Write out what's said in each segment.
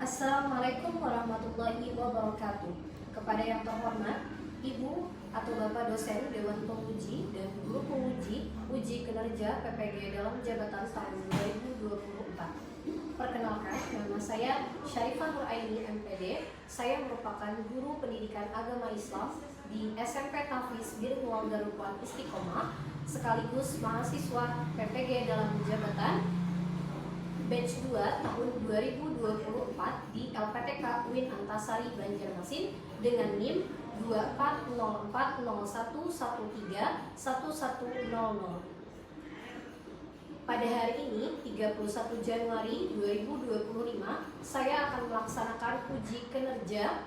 Assalamualaikum warahmatullahi wabarakatuh. Kepada yang terhormat Ibu atau Bapak dosen Dewan Penguji dan Guru Penguji Uji Kinerja PPG dalam jabatan tahun 2024. Perkenalkan, nama saya Syarifah Nuraini MPD. Saya merupakan Guru Pendidikan Agama Islam di SMP Tahfiz Birrul Darul Istiqomah, sekaligus mahasiswa PPG dalam jabatan batch 2 tahun 2024 di LPTK UIN Antasari Banjarmasin dengan NIM 240401131100. Pada hari ini 31 Januari 2025 saya akan melaksanakan uji kinerja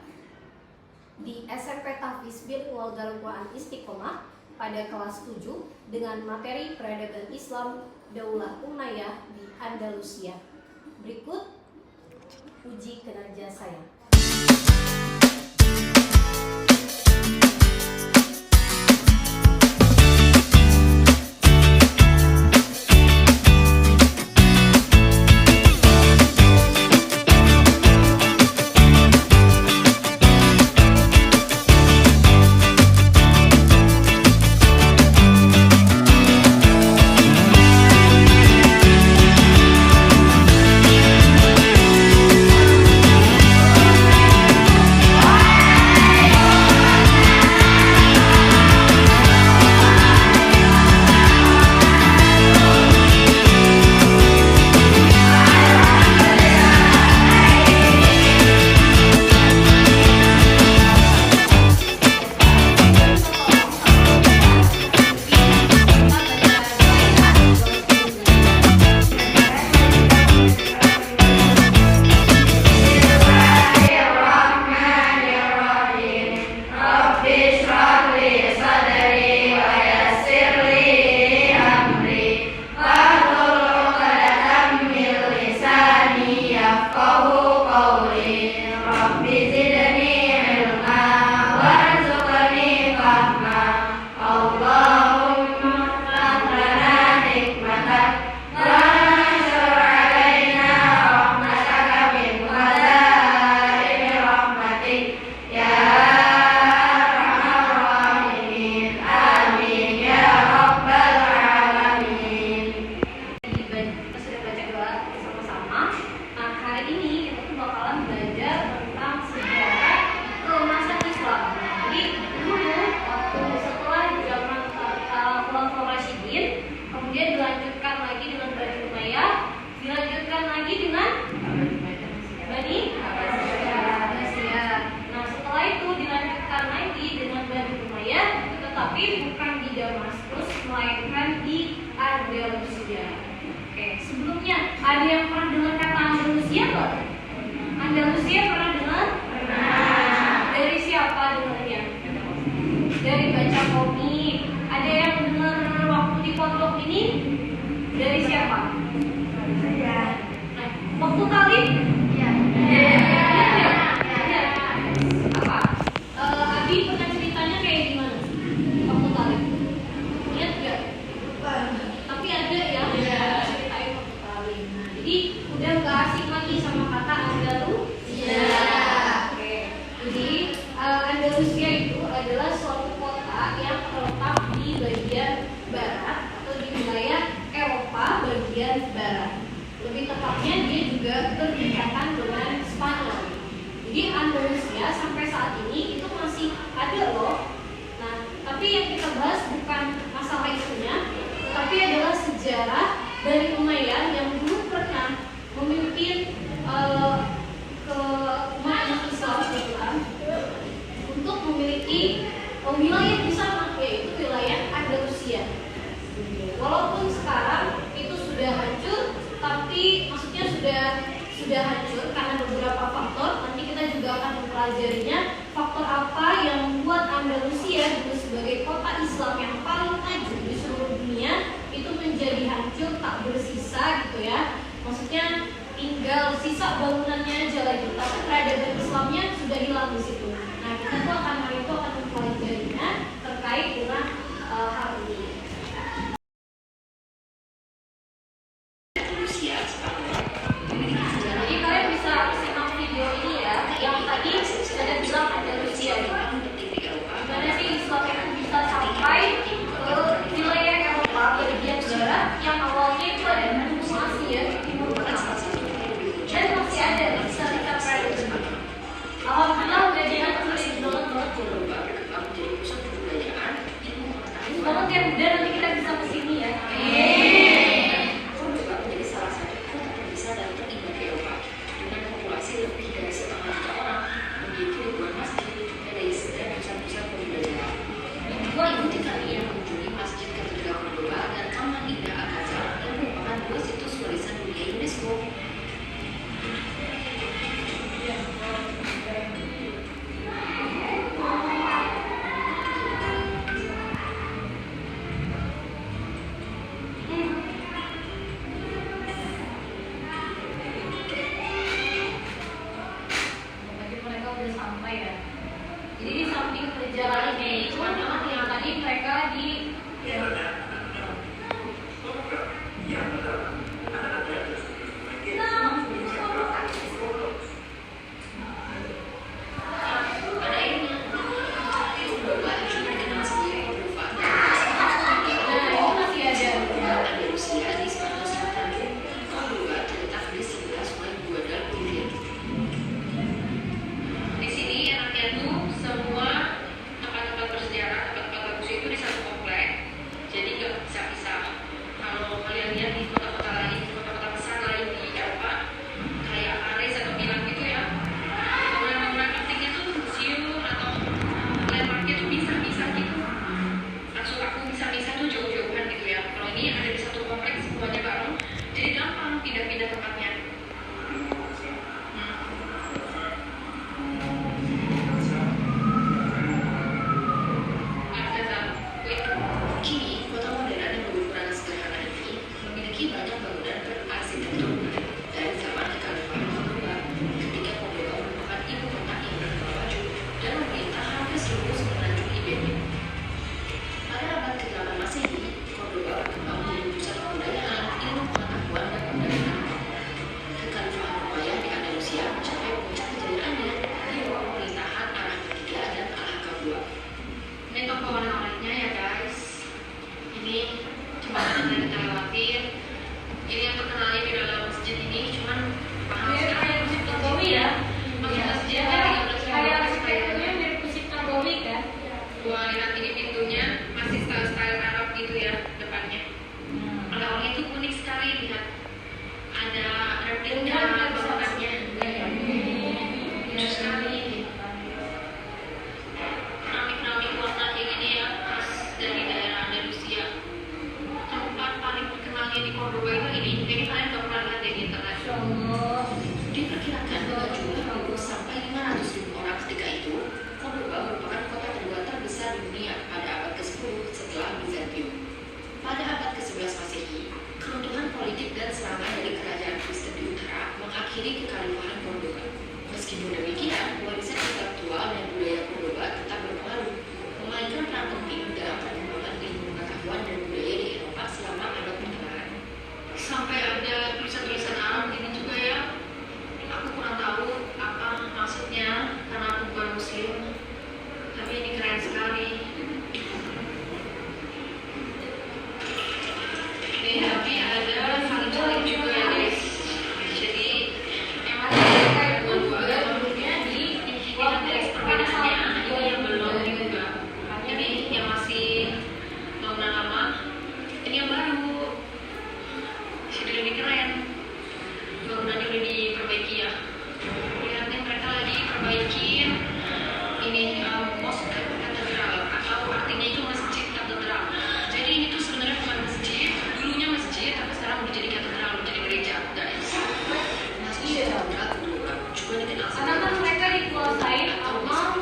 di SMP Tahfiz Birrul Darul Istiqomah pada kelas 7 dengan materi peradaban Islam Daulah Umayyah di Andalusia. Berikut uji kinerja saya. Bukan di Damaskus, melainkan di Andalusia. Oke, sebelumnya ada yang pernah dengar kata Andalusia nggak? Andalusia pernah dengar? Pernah. Dari siapa dengarnya? Dari baca komik. Ada yang dengar waktu di pondok ini? Dari siapa? Saya. Nah, waktu kali? Iya. Apa? Abi pernah ceritanya kayak gimana? Ingat gak? Tapi ada ya ceritain waktu kali. Nah, jadi udah gak asing lagi sama kata Andalusia. Oke. Jadi Andalusia itu adalah suatu kota yang terletak di bagian barat atau di wilayah Eropa bagian barat. Lebih tepatnya dia juga berdekatan dengan Spanyol. Jadi Andalusia sampai saat ini itu masih ada loh. Tapi yang kita bahas bukan masalah itunya, tapi adalah sejarah dari Umayyah yang dulu pernah memimpin ke umat Islam untuk memiliki wilayah di sana, yaitu wilayah Andalusia. Walaupun sekarang itu sudah hancur, tapi maksudnya sudah hancur karena beberapa faktor. Nanti kita juga akan mempelajarinya, faktor apa yang membuat Andalusia dulu sebagai kota Islam yang paling maju di seluruh dunia itu menjadi hancur, tak bersisa gitu ya. Maksudnya tinggal sisa bangunannya aja lagi, tapi peradaban Islamnya sudah hilang di situ. Nah, kita tuh akan mempelajarinya terkait dengan hal ini. Jadi kalian bisa simak video mengakhiri kekalifahan Cordoba. Meskipun demikian, warisan intelektual dan budaya Cordoba tetap berpengaruh, memainkan peran penting dalam perkembangan ilmu pengetahuan dan budaya di Eropa selama abad pertengahan. Sampai ada tulisan-tulisan Arab ini juga ya. Aku kurang tahu apa maksudnya karena aku bukan Muslim, tapi ini keren sekali. Tapi ada salib-salib juga ya guys. Jadi emang kayak dua-dua bentuknya di teks perbedaannya. Ini yang belum juga. Ini yang masih bangunan lama. Ini yang baru. Sudah lebih keren. Bangunannya udah diperbaiki ya. Lihatnya mereka lagi perbaikin ini mosque katedral atau artinya itu masjid katedral. Jadi ini tuh sebenarnya bukan masjid, dulunya masjid tapi sekarang udah jadi katedral, udah jadi gereja guys. Masjid katedral kedua juga dikenal karena kan mereka dikuasai sama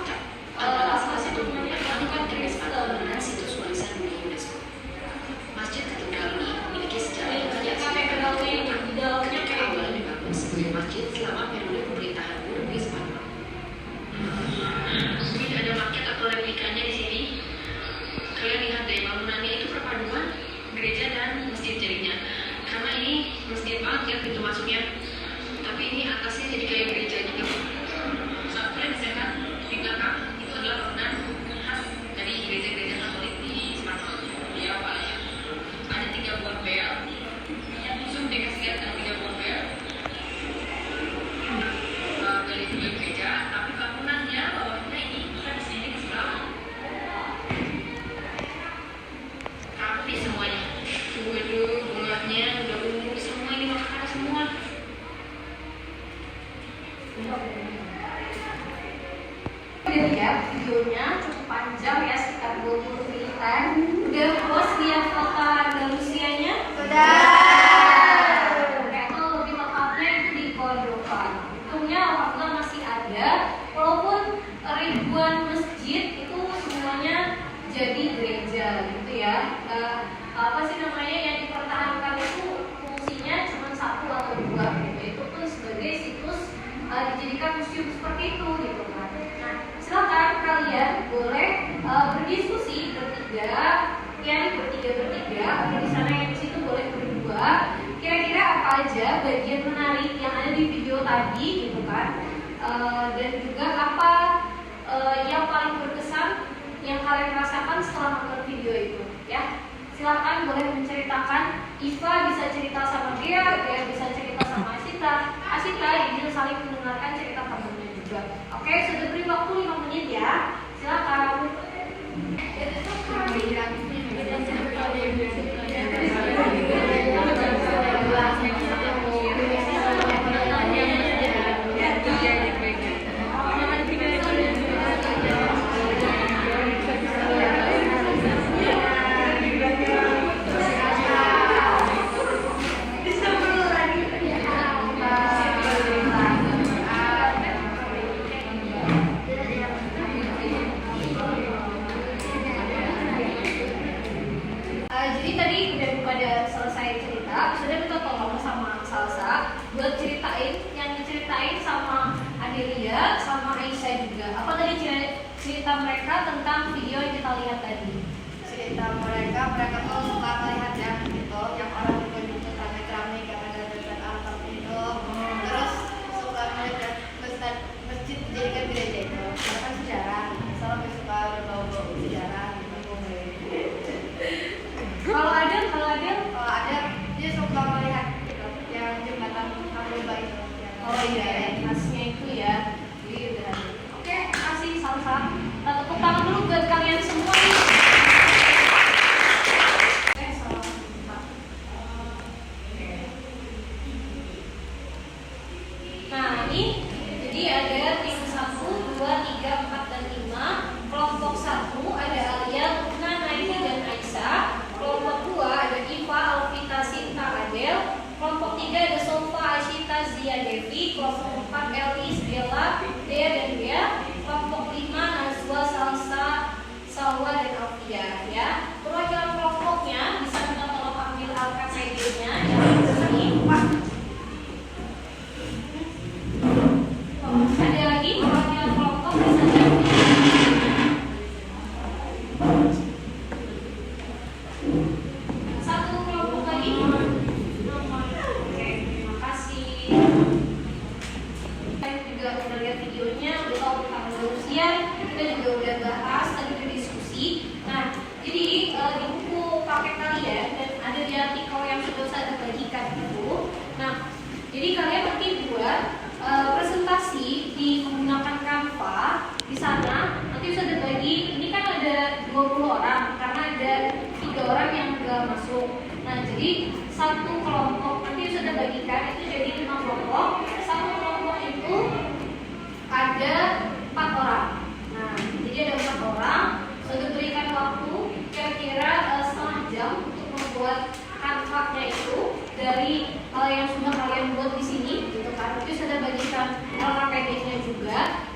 apa sih namanya kan Kristen dan situs warisan dunia UNESCO. Masjid katedral ini memiliki sejarah yang kaya di dalamnya kayak awalnya dibangun sebagai masjid selama periode pemerintahan Portugis Spanyol. Mungkin ada maket atau replikanya di sini. Kalian lihat deh, bangunannya itu perpaduan gereja dan masjid jadinya. Karena ini masjid banget ya pintu masuknya, tapi ini atasnya jadi kayak gereja gitu. Kalian bisa lihat di belakang itu adalah bangunan khas dari gereja-gereja Katolik di Spanyol, di Eropa ya. Ada 3 buah bel. Yang zoom dikasih lihat ada 3 buah bel. Bel itu di gereja, tapi bangunannya bawahnya ini kan di sini di sebelah. Tapi semuanya, bunganya udah ungu semua, ini makanan semua. Lihat videonya cukup panjang ya, sekitar 20 menitan. Udah puas lihat kota Andalusianya? Kalau lebih lengkapnya itu di Cordoba. Untungnya alhamdulillah masih ada, walaupun ribuan masjid itu semuanya jadi gereja gitu ya. Apa sih namanya yang dipertahankan itu fungsinya cuma 1 atau 2 gitu. Itu pun sebagai situs dijadikan museum seperti itu gitu kan. Nah, silakan kalian boleh berdiskusi bertiga, yang bertiga atau di sana yang di situ boleh berdua. Kira-kira apa aja bagian menarik yang ada di video tadi gitu kan? Dan juga apa yang paling berkesan yang kalian rasakan setelah nonton video itu ya. Silakan boleh menceritakan. Iva bisa cerita sama Dea bisa cerita sama Asita ingin saling mendengarkan cerita temannya juga. Oke, sudah beri waktu 5 menit ya. Silakan. Jadi tadi udah pada selesai cerita, sudah minta tolong sama Salsa buat ceritain yang diceritain sama Adelia sama Aisyah juga. Apa tadi cerita mereka tentang video yang kita lihat tadi? Cerita mereka tuh suka melihat ya gitu, yang orang itu sampai keramik karena ada Arab itu, terus suka melihat masjid dijadikan gereja itu, karena sejarah, selalu suka berbau-bau sejarah gitu. Kalau ada dia suka melihat gitu, yang jembatan Aruba itu. Oh iya, khasnya itu ya. Iya. Oke, kasih Salsa. Tepuk tangan dulu buat kalian semua nih. Nah ini jadi ada tim 1, 2, 3, 4, dan 5. Kelompok 1 ada Alia, Luna, Naini, dan Aisyah. Kelompok 2 ada Iva, Alvita, Sinta, Adel. Kelompok 3 ada Sofa, Ashita, Zia, Devi. Kelompok 4 Elis, Bella, Dea, dan Dea. Kelompok 5 Nazwa, Salsa, Salwa, dan Alfia ya. Perwakilan kelompoknya bisa minta tolong ambil LKPD-nya yang ini Pak.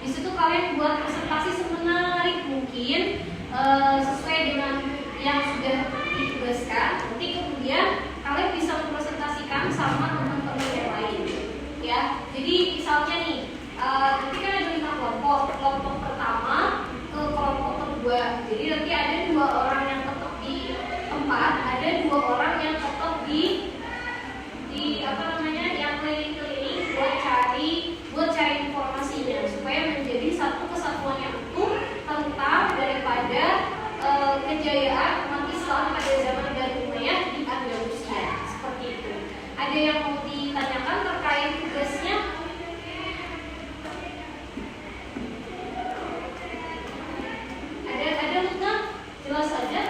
Di situ kalian buat presentasi semenarik mungkin sesuai dengan yang sudah ditugaskan. Nanti kemudian kalian bisa mempresentasikan sama teman-teman yang lain. Ya, jadi misalnya nih, nanti kan ada 5 kelompok. Kelompok pertama ke kelompok kedua. Jadi nanti ada 2 orang yang tetap di tempat, ada 2 orang yang tetap di apa namanya, yang keliling-keliling buat cari informasinya supaya menjadi satu kesatuan yang utuh tentang daripada kejayaan umat Islam pada zaman Bani Umayyah di Andalusia. Seperti itu. Ada yang mau ditanyakan terkait tugasnya? Ada Lutna? Jelas saja.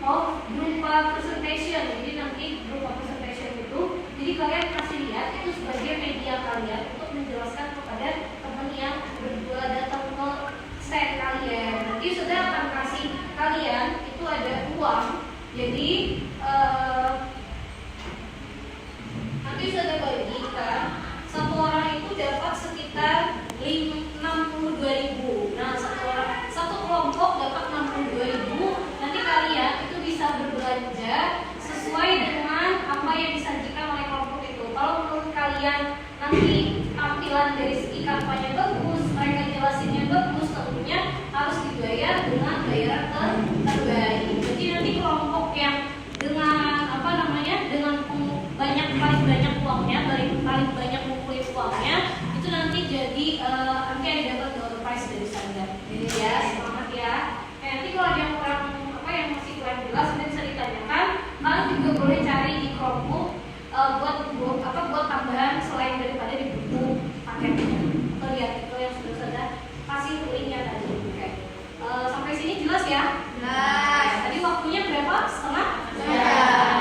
Oh, berupa presentation. Jadi nanti berupa presentation itu, jadi kalian kasih lihat itu sebagai media kalian untuk menjelaskan kepada teman yang berdua datang ke stand kalian. Nanti sudah akan kasih kalian itu ada uang. Jadi nanti sudah bagikan, satu orang itu dapat sekitar 62.000. Nah, satu kelompok dapat 62.000. Nanti kalian itu bisa berbelanja sesuai dengan apa yang disajikan oleh kelompok itu. Kalau menurut kalian nanti tampilan dari segi kampanye bagus, mereka jelasinnya bagus, tentunya harus dibayar dengan bayaran terbaik. Jadi nanti kelompok yang dengan apa namanya, dengan paling banyak uangnya, paling banyak ngumpulin uangnya, itu nanti jadi nanti ada dapat door prize dari sana. Jadi ya semangat ya. Nanti kalau ada yang kurang yang masih kurang jelas nanti bisa ditanyakan. Kalian juga boleh cari di Chromebook buat tambahan selain daripada di buku paketnya. Atau lihat itu yang sudah kasih linknya tadi. Oke. Sampai sini jelas ya? Jelas. Tadi waktunya berapa? Setengah? Ya.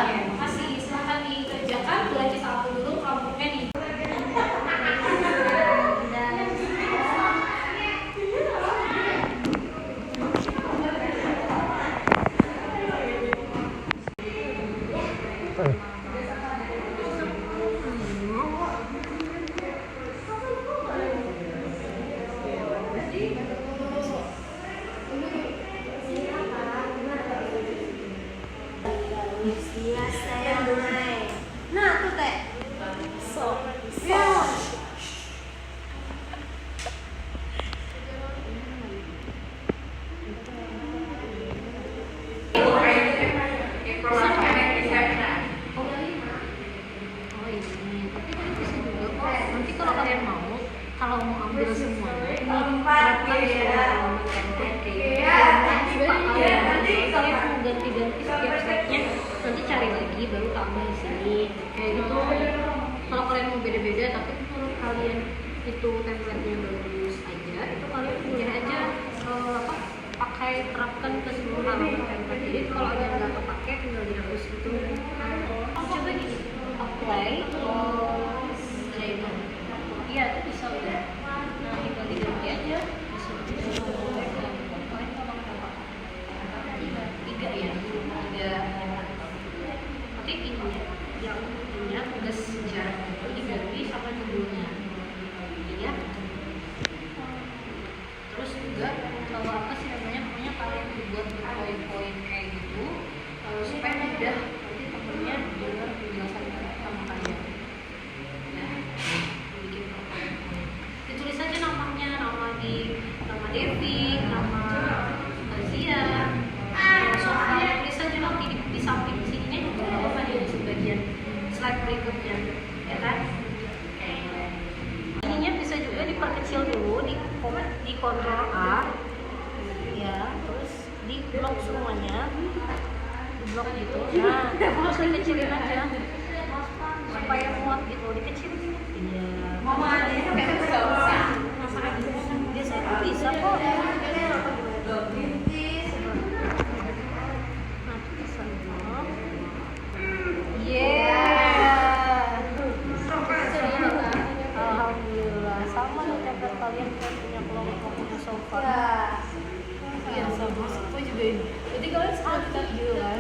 Oke, makasih. Silahkan dikerjakan. Boleh kita upload dulu kelompoknya di Nah, tuh teh. nanti kalau kalian mau, kalau mau ambil semuanya ini kalian mau ganti-ganti setiap slide-nya, nanti cari lagi baru tambah di sini kayak gitu. Kalau kalian mau beda-beda tapi menurut kalian itu template-nya bagus aja, itu kalian pilih aja pakai terapkan ke seluruh halaman template. Jadi kalau ada nggak kepake tinggal dihapus gitu. Coba gini, apply iya itu bisa udah. Nah tinggal diganti aja. Bisa tiga ya, nanti ini yang punya tugas sejarah itu diganti sama judulnya ya. Terus juga kalau apa sih namanya, pokoknya kalian buat poin-poin kayak gitu supaya mudah nanti temennya dengar penjelasan sama kalian ya. Bikin ditulis aja namanya, nama Devi, nama Azia, soalnya tulis aja nanti di samping sini apa di sebagian slide berikutnya ya kan. Ininya bisa juga diperkecil dulu di Ctrl A ya, terus di blok semuanya, di blok gitu. Nah terus dikecilin aja supaya muat gitu, dikecilin ya. Mama ada yang kayak nggak usah. Biasanya bisa kok. Alhamdulillah sama nih template kalian kan punya kelompok punya sofa. Iya sama sofa juga ini. Jadi kalian seperti juga kan.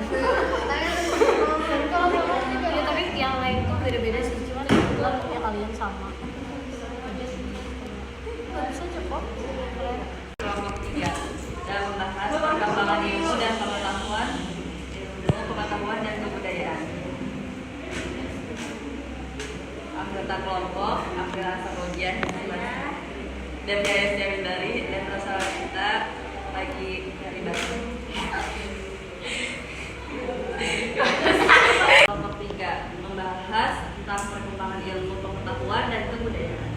Ya tapi yang lain tuh beda-beda sih, cuman sama. Nggak bisa cukup. Kelompok 3 dalam membahas perkembangan ilmu dan pengetahuan, dan kebudayaan. Anggota kelompok April Sabodian dan Gaya Jamindari dan Rosa kita lagi dari Bandung. Kelompok 3 membahas tentang perkembangan ilmu pengetahuan dan kebudayaan.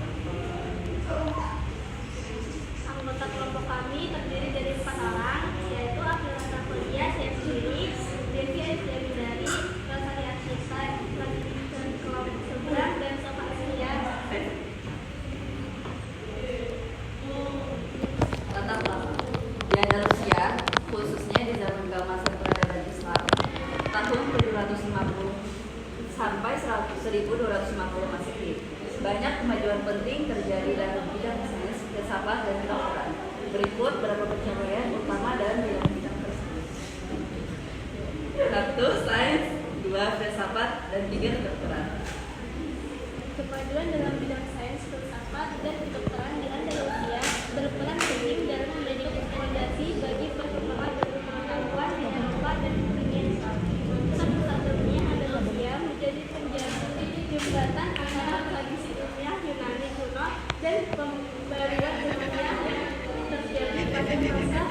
Anggota kelompok kami terdiri dari 4 orang, yaitu April Sabodian, saya sendiri, Devi Jamindari, Rosalia Arsita, dan kelompok seberang dan Sofa Asia. Latar belakang di Andalusia, khususnya di zaman keemasan peradaban Islam, tahun 750 sampai 1250 Masehi. Banyak kemajuan penting terjadi dalam bidang sains, filsafat, dan kedokteran. Berikut beberapa pencapaian utama dalam bidang tersebut. 1. Sains, 2. Filsafat, dan 3. Kedokteran. Kemajuan dalam bidang sains, filsafat, dan kedokteran di Andalusia berperan penting dalam menjadi fondasi bagi perkembangan ilmu pengetahuan di Eropa dan dunia Islam. Pusat-pusat dunia Andalusia menjadi penjalin jembatan antara tradisi ilmiah Yunani kuno dan pembaruan ilmiah yang terjadi pada masa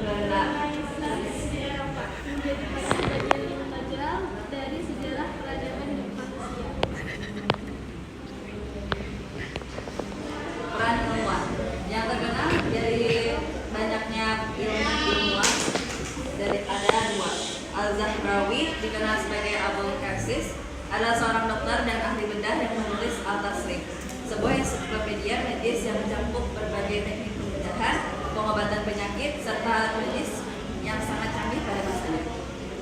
Renaissance Eropa, menjadi bagian integral dari sejarah peradaban manusia. Peran ilmuwan yang terkenal dari banyaknya ilmuwan dari ada 2. Al-Zahrawi dikenal sebagai Abul Qasis, adalah seorang dokter dan ahli bedah yang menulis Al-Tasrif, sebuah ensiklopedia medis yang mencakup berbagai teknik pembedahan, pengobatan penyakit, serta medis yang sangat canggih pada masanya.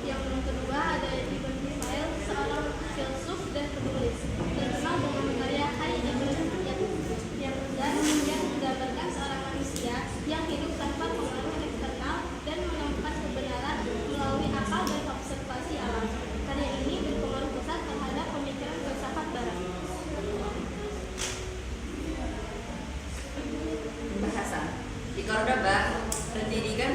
Yang kedua ada Ibn Ismail, seorang filsuf dan penulis, terkenal dengan karya Hayy Ibn yang menggambarkan seorang manusia yang hidup tanpa pengaruh eksternal dan menemukan kebenaran melalui akal dan observasi alam. Karya ini berpengaruh besar terhadap pemikiran filsafat Barat. Bahasa di Cordoba, pendidikan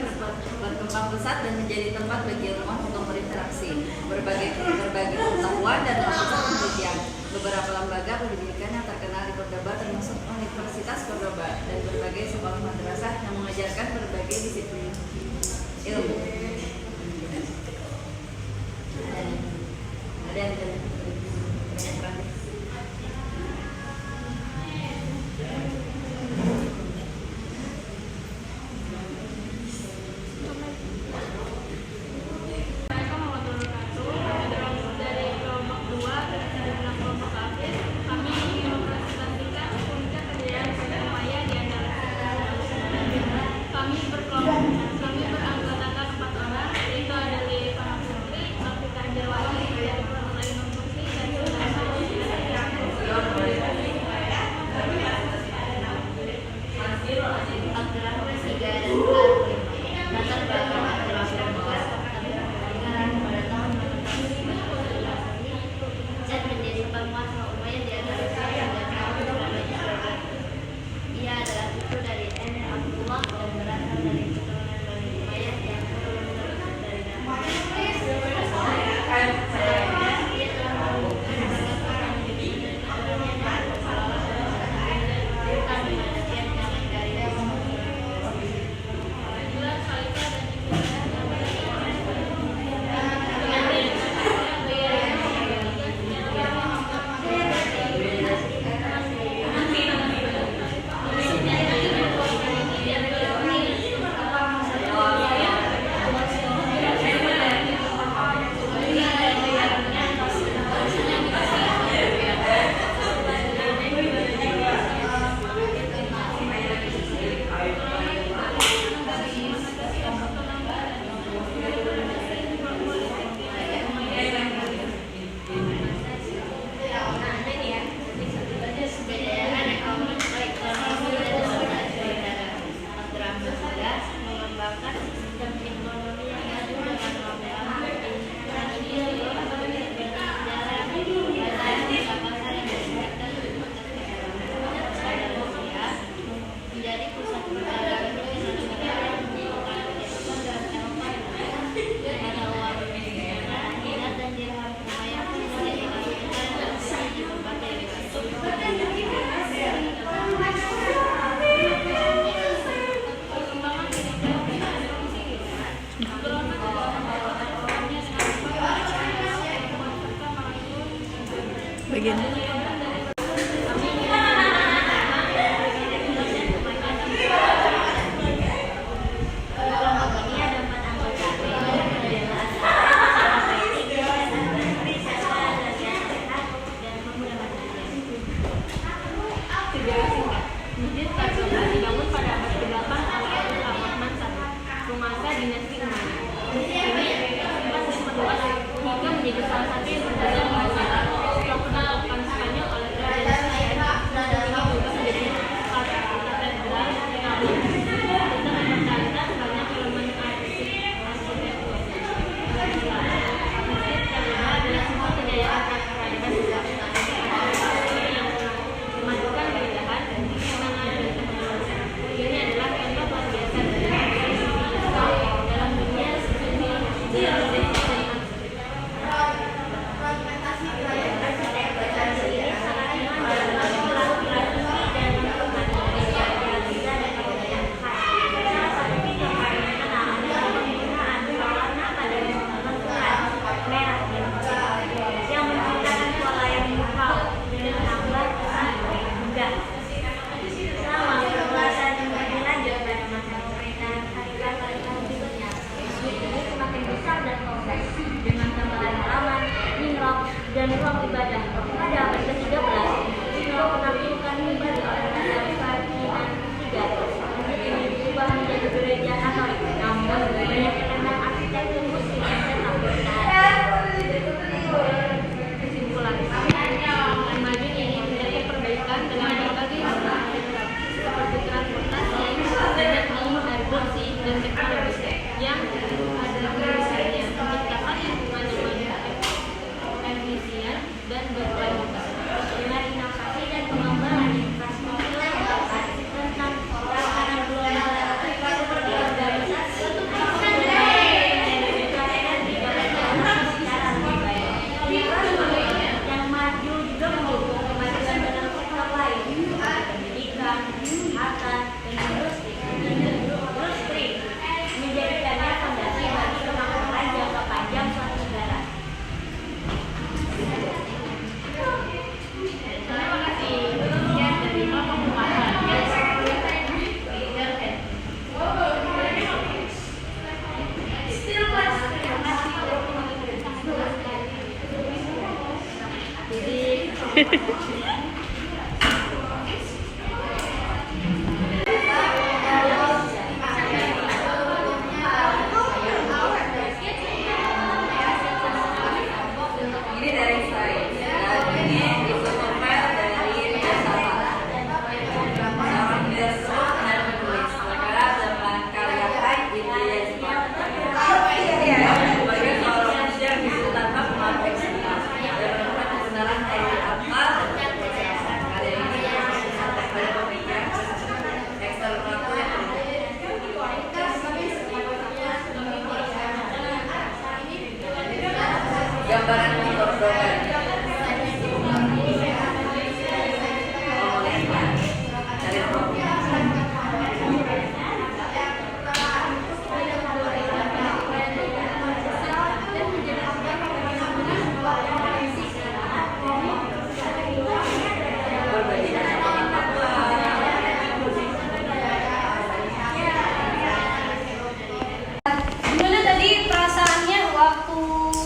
berkembang pesat dan menjadi tempat bagi ilmuwan untuk berinteraksi, berbagi pengetahuan dan melakukan penelitian. Beberapa lembaga pendidikan yang terkenal di Cordoba termasuk Universitas Cordoba dan berbagai sekolah madrasah yang mengajarkan berbagai disiplin ilmu. Ada yang Dari kelompok 2 dan kelompok akhir, kami ingin mempresentasikan puncak kejayaan Maya di Andalusia. Kami beranggotakan 4 orang, yaitu ada Dewi Putri, Afrika Jawati, dari Kota Indonesia. bagian Kelompok ini ada 4 anggota, yaitu adalah dan pemuda Sejarah singkat. Masjid Qardoba dibangun pada abad ke-8 oleh Abdurrahman I, penguasa dinasti Umayyah. Masjid ini sempat luas hingga menjadi salah satu yang terkenal di Nusantara. Setelah penaklukan Spanyol oleh kerajaan Spain, masjid ini berubah menjadi katedral namun tetap mempertahankan banyak elemen arsitektur. Masjid Qardoba adalah simbol kejayaan peradaban Islam yang memadukan keindahan, ketenangan, dan kemanusiaan. Ini adalah contoh luar biasa dari tradisi Islam dalam dunia seni dan fragmentasi wilayah arsitektur tradisi ini sangat menonjol dalam filosofi dan lingkungan budaya dan kebudayaan khas. Salah satu fitur paling terkenal adalah penggunaan warna pada lengan merah dan putih yang menciptakan pola yang vokal dan menambah kesan megah. Selama perluasan yang lebih lanjut pada masa pemerintahan Khalifah berikutnya, masjid ini semakin besar dan kompleks dengan tambahan halaman, mihrab, dan ruang ibadah. Pada abad ke-13, setelah penaklukan kembali oleh Raja Ferdinand III, masjid ini berubah menjadi gereja Katolik. Namun, banyak elemen arsitektur Muslim yang tetap bertahan. kesimpulan. Dengan majunya ini terjadi perbaikan dengan berbagai aspek seperti transportasi, energi, air bersih, dan teknologi yang ada misalnya menciptakan lingkungan yang lebih efisien dan berkualitas. Dengan inovasi dan pengembangan infrastruktur yang tepat tentang tatanan global seperti organisasi, energi secara lebih baik. Infrastruktur yang maju juga mendukung kemajuan dalam sektor lain seperti pendidikan, kesehatan, dan industri. Industri menjadikannya fondasi bagi kemakmuran jangka panjang suatu negara. Terima kasih. Sekian dari kelompok pembahasan. Ini dari saya. Ini itu novel dari Yasala. Seorang filsuf dan penulis. Negara zaman Karyakai India Jepang. Dia sebagai seorang manusia yang bisa tanpa mengoreksinya dan menemukan kebenaran dari akal dan kecerdasan. Karya ini sampai pada pemikiran eksternal yang gambaran motor doang. Gimana tadi perasaannya waktu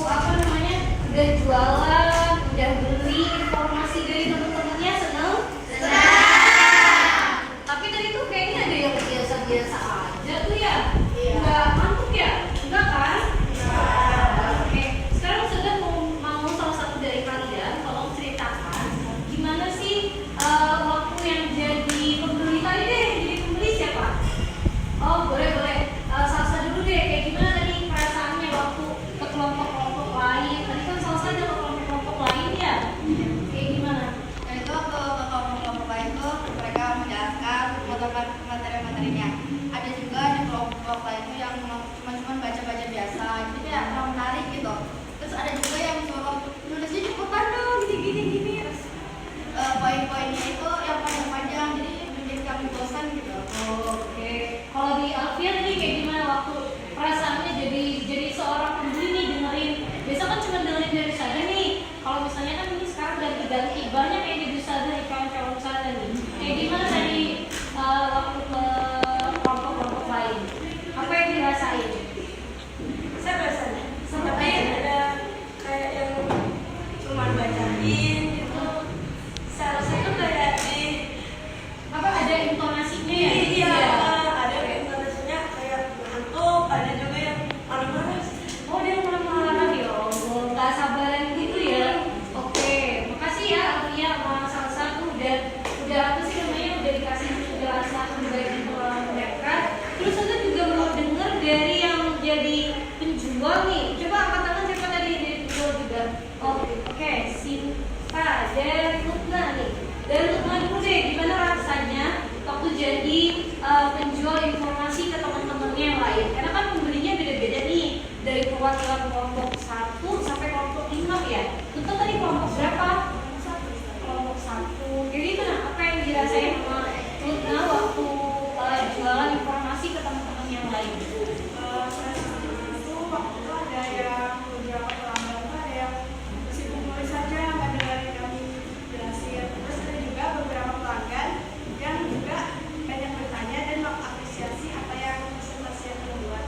apa namanya udah jualan Oke, Sinta dari Lukna nih. Dari Lukna dulu deh, gimana rasanya waktu jadi penjual informasi ke teman-temannya yang lain? Karena kan pembelinya beda-beda nih, dari perwakilan kelompok 1 sampai kelompok 5 ya. Itu tadi kelompok berapa? Kelompok 1. Jadi gimana? Apa yang dirasain sama Lukna waktu jualan informasi ke teman-teman yang lain? Itu waktu itu ada yang beberapa pelanggan tuh ada yang sibuk nulis saja nggak dengerin kami jelasin. Terus ada juga beberapa pelanggan yang juga banyak bertanya dan mengapresiasi apa yang presentasi yang dibuat.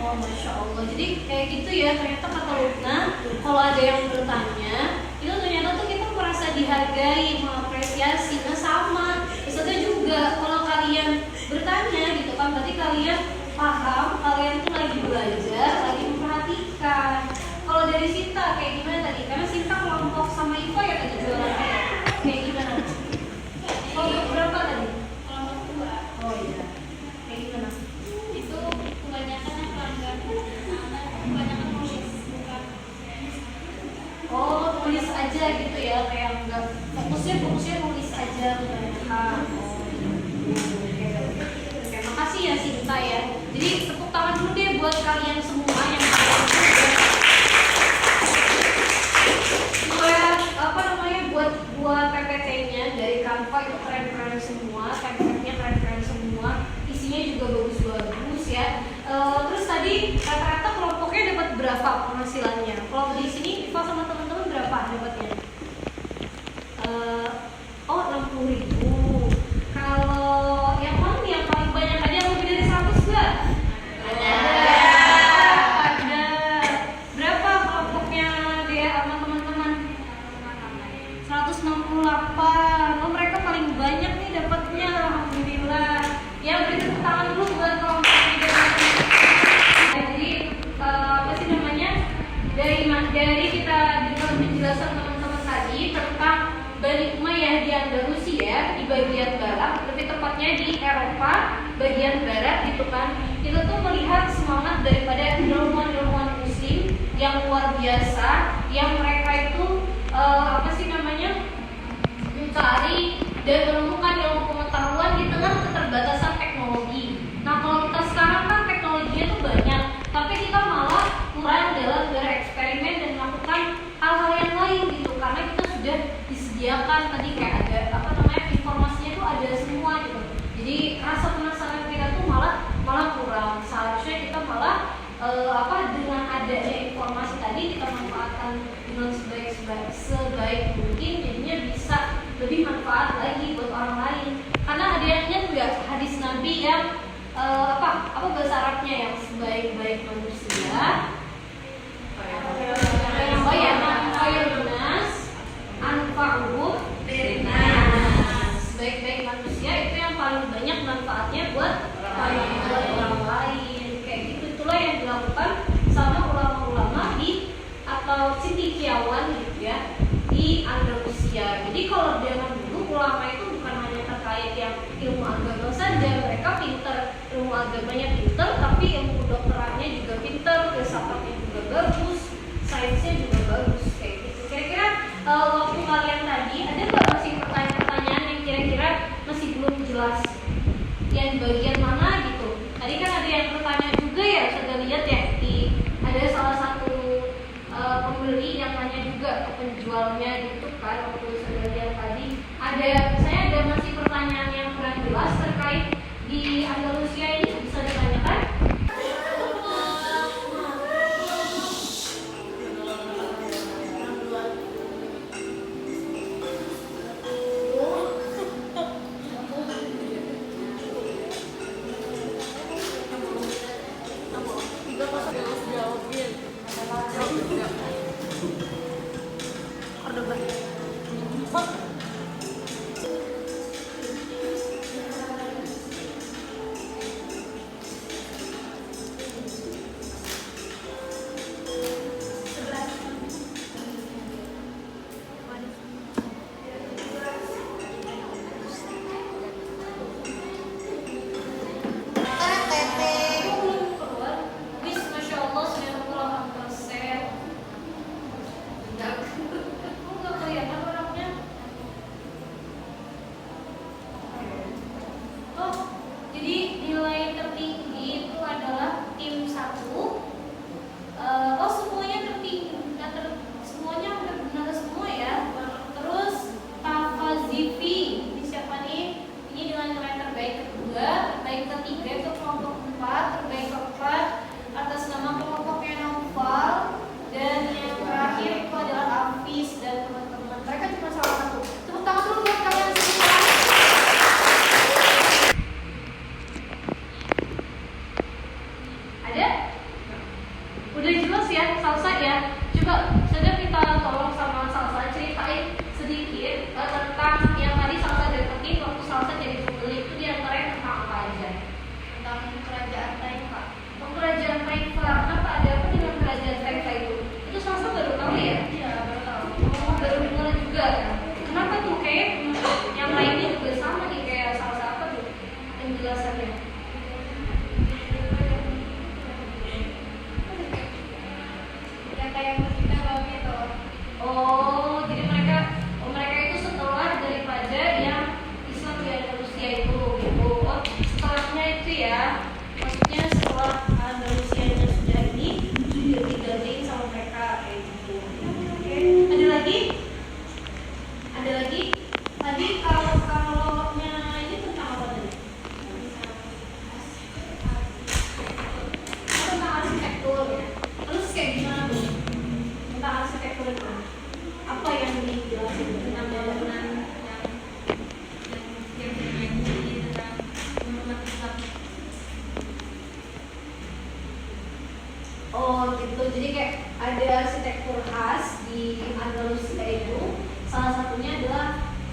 Oh, Masya Allah. Jadi kayak gitu ya, ternyata kata Lukna, kalau ada yang bertanya, itu ternyata tuh kita merasa dihargai, mengapresiasi. Nah sama, maksudnya juga kalau kalian bertanya gitu kan, berarti kalian paham, kalian tuh lagi belajar, lagi memperhatikan. Kalau dari Sinta kayak gimana tadi? Karena Sinta kelompok sama Iva ya tadi jualannya. Kayak gimana? Kelompok berapa tadi? Kelompok 2 Oh iya. Kayak gimana? itu kebanyakan yang pelanggan kebanyakan nulis bukan Oh, tulis aja gitu ya, kayak enggak fokusnya nulis aja kebanyakan. Oke, makasih ya Sinta ya. Jadi tepuk tangan dulu deh buat kalian semua yang buat PPT-nya dari Canva itu keren-keren semua, template-nya keren-keren semua, isinya juga bagus-bagus ya. Terus tadi rata-rata kelompoknya dapat berapa penghasilannya? Kalau di sini Iva sama teman-teman berapa dapatnya? Oh 60.000. Kalau yang mana nih yang paling banyak aja lebih dari 100 nggak? Ada. Berapa kelompoknya dia sama teman-teman? 168. Oh mereka paling banyak nih dapatnya, alhamdulillah. Ya beri tepuk tangan dulu buat kelompok ini. Jadi apa sih namanya? Dari kita dengar penjelasan teman-teman tadi tentang Bani Umayyah di Andalusia di bagian barat, lebih tepatnya di Eropa bagian barat gitu kan. Kita tuh melihat semangat daripada ilmuwan-ilmuwan muslim yang luar biasa, yang mereka itu apa sih namanya? Mencari dan menemukan ilmu pengetahuan di tengah keterbatasan teknologi. Nah kalau kita sekarang kan teknologinya tuh banyak, tapi kita malah kurang dalam bereksperimen dan melakukan hal-hal yang lain gitu, karena kita sudah disediakan tadi kayak ada apa namanya informasinya tuh ada semua gitu. Jadi rasa penasaran kita tuh malah kurang. Seharusnya kita malah dengan adanya informasi tadi kita manfaatkan dengan sebaik mungkin, jadinya bisa lebih manfaat lagi buat orang lain. Karena ada yang ingat nggak hadis Nabi yang apa bahasa Arabnya yang sebaik-baik manusia sebaik-baik manusia itu yang paling banyak manfaatnya buat orang lain. Kayak gitu, itulah yang dilakukan sama ulama-ulama atau cendekiawan gitu ya di Andalusia. Jadi kalau zaman dulu ulama itu bukan hanya terkait yang ilmu agama saja, mereka pinter, ilmu agamanya pinter, tapi ilmu kedokterannya juga pinter, filsafatnya juga bagus, sainsnya juga bagus kayak gitu. Kira-kira waktu kalian tadi ada nggak masih pertanyaan-pertanyaan yang kira-kira masih belum jelas? Yang di bagian mana gitu? Tadi kan ada yang bertanya juga ya, saya lihat ya ada salah satu pembeli yang nanya juga ke penjualnya gitu kan, waktu saya lihat tadi ada masih pertanyaan yang kurang jelas terkait di Andalusia ini, bisa ditanyakan?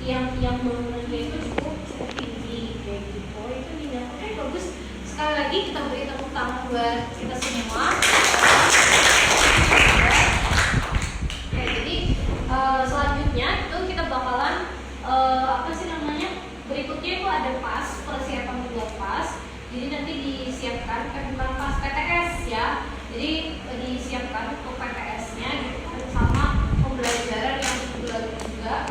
yang bangunannya itu cukup tinggi kayak gitu. Itu dia. Oke, bagus. Sekali lagi kita beri tepuk tangan buat kita semua. Oke, jadi selanjutnya itu kita bakalan apa sih namanya? Berikutnya itu ada PAS, persiapan buat PAS. Jadi nanti disiapkan bukan PAS, PTS ya. Jadi disiapkan untuk PTS-nya gitu kan, sama pembelajaran yang juga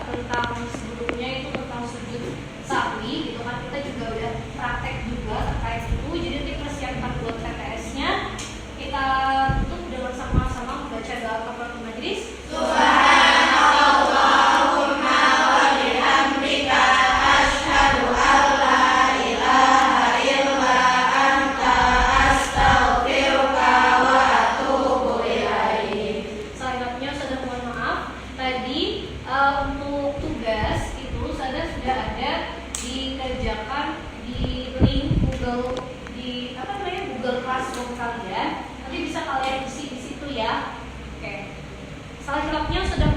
tentang sebelumnya itu tentang sujud sawi gitu kan, kita juga udah praktek juga terkait itu. Jadi nanti persiapan buat PTS-nya kita tutup dengan sama-sama membaca doa kafaratul majelis. Untuk tugas itu sudah ada dikerjakan di link Google di apa namanya Google Classroom kalian. Nanti bisa kalian isi di situ ya. Oke. Selengkapnya sudah